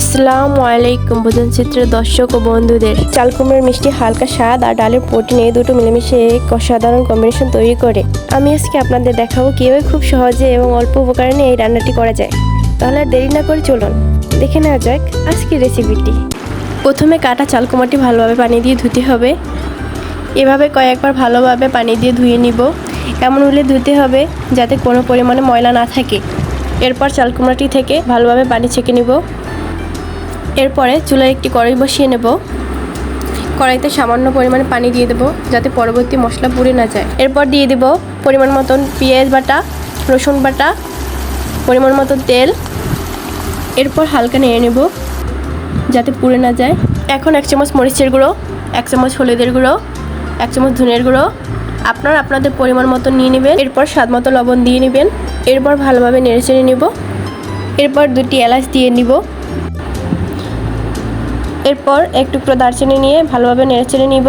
আসসালামু আলাইকুম ভোজনচিত্র দর্শক ও বন্ধুদের। চাল কুমড়োর মিষ্টি হালকা স্বাদ আর ডালের প্রোটিন এই দুটো মিলেমিশে এক অসাধারণ কম্বিনেশন তৈরি করে। আমি আজকে আপনাদের দেখাবো কীভাবে খুব সহজে এবং অল্প উপকরণে এই রান্নাটি করা যায়। তাহলে আর দেরি না করে চলুন দেখে নেওয়া যাক আজকের রেসিপিটি। প্রথমে কাটা চাল কুমড়োটি ভালোভাবে পানি দিয়ে ধুতে হবে। এভাবে কয়েকবার ভালোভাবে পানি দিয়ে ধুয়ে নিব। এমন হলে ধুতে হবে যাতে কোনো পরিমাণে ময়লা না থাকে। এরপর চাল কুমড়োটি থেকে ভালোভাবে পানি ছেঁকে নিব। এরপরে চুলায় একটি কড়াই বসিয়ে নেব। কড়াইতে সামান্য পরিমাণে পানি দিয়ে দেব যাতে পরবর্তী মশলা পুড়ে না যায়। এরপর দিয়ে দেব পরিমাণ মতন পেঁয়াজ বাটা, রসুন বাটা, পরিমাণ মতন তেল। এরপর হালকা নেড়ে নেব যাতে পুড়ে না যায়। এখন 1 চামচ মরিচের গুঁড়ো, 1 চামচ হলুদের গুঁড়ো, 1 চামচ ধনের গুঁড়ো আপনারা আপনাদের পরিমাণ মতো নিয়ে নেবেন। এরপর স্বাদ মতো লবণ দিয়ে নেবেন। এরপর ভালোভাবে নেড়েচেড়ে নেব। এরপর 2টি এলাচ দিয়ে নিব। এরপর এক টুকরো দারচিনি নিয়ে ভালোভাবে নেড়েচেড়ে নিব।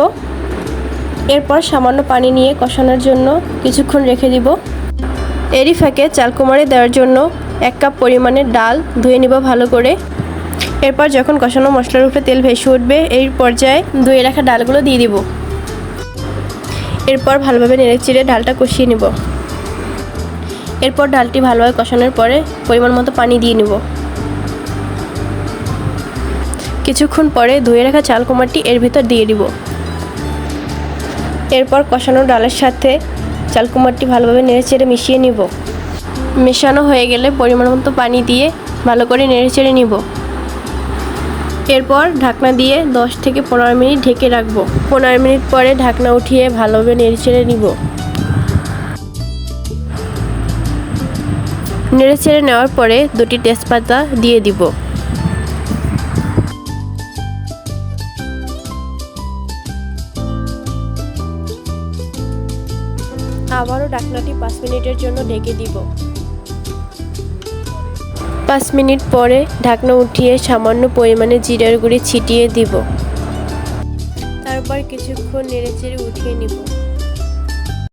এরপর সামান্য পানি নিয়ে কষানোর জন্য কিছুক্ষণ রেখে দিব। এরই ফাঁকে চাল কুমড়ো দেওয়ার জন্য 1 কাপ পরিমাণের ডাল ধুয়ে নিব ভালো করে। এরপর যখন কষানো মশলার উপরে তেল ভেসে উঠবে এই পর্যায়ে ধুয়ে রাখা ডালগুলো দিয়ে দিব। এরপর ভালোভাবে নেড়েচেড়ে ডালটা কষিয়ে নিব। এরপর ডালটি ভালোভাবে কষানোর পরে পরিমাণ মতো পানি দিয়ে নিব। কিছুক্ষণ পরে ধুয়ে রাখা চাল কুমড়োটি এর ভিতর দিয়ে দিব। এরপর কষানো ডালের সাথে চাল কুমড়োটি ভালোভাবে নেড়েচেড়ে মিশিয়ে নিব। মেশানো হয়ে গেলে পরিমাণ মতো পানি দিয়ে ভালো করে নেড়েচেড়ে নিব। এরপর ঢাকনা দিয়ে 10 থেকে 15 মিনিট ঢেকে রাখব। 15 মিনিট পরে ঢাকনা উঠিয়ে ভালোভাবে নেড়েচেড়ে নিব। নেড়েচেড়ে নেওয়ার পরে 2টি তেজপাতা দিয়ে দিব। আবারও ঢাকনাটি 5 মিনিটের জন্য ঢেকে দিব। 5 মিনিট পরে ঢাকনা উঠিয়ে সামান্য পরিমাণে জিরার গুঁড়ি ছিটিয়ে দিব। তারপর কিছুক্ষণ নেড়েচেড়ে উঠিয়ে নিব।